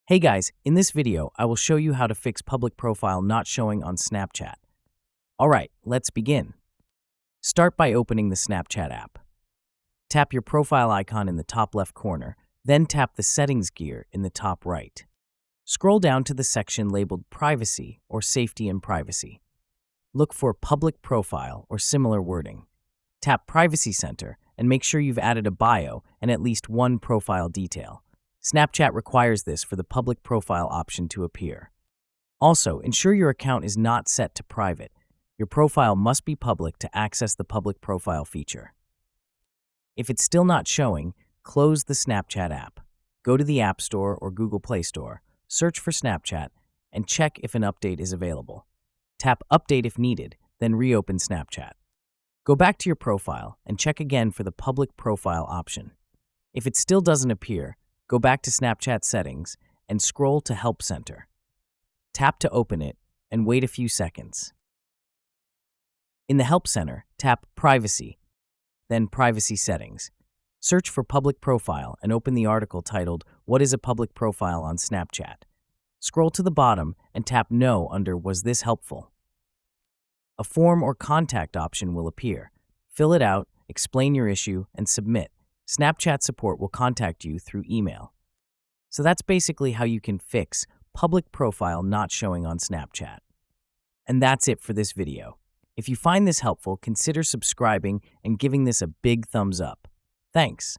Hey guys, in this video, I will show you how to fix public profile not showing on Snapchat. Alright, let's begin. Start by opening the Snapchat app. Tap your profile icon in the top left corner, then tap the settings gear in the top right. Scroll down to the section labeled Privacy or Safety and Privacy. Look for Public Profile or similar wording. Tap Privacy Center and make sure you've added a bio and at least one profile detail. Snapchat requires this for the public profile option to appear. Also, ensure your account is not set to private. Your profile must be public to access the public profile feature. If it's still not showing, close the Snapchat app. Go to the App Store or Google Play Store, search for Snapchat, and check if an update is available. Tap Update if needed, then reopen Snapchat. Go back to your profile and check again for the public profile option. If it still doesn't appear, go back to Snapchat settings and scroll to Help Center. Tap to open it and wait a few seconds. In the Help Center, tap Privacy, then Privacy Settings. Search for Public Profile and open the article titled, "What is a public profile on Snapchat?" Scroll to the bottom and tap No under Was this helpful? A form or contact option will appear. Fill it out, explain your issue, and submit. Snapchat support will contact you through email. So that's basically how you can fix public profile not showing on Snapchat. And that's it for this video. If you find this helpful, consider subscribing and giving this a big thumbs up. Thanks.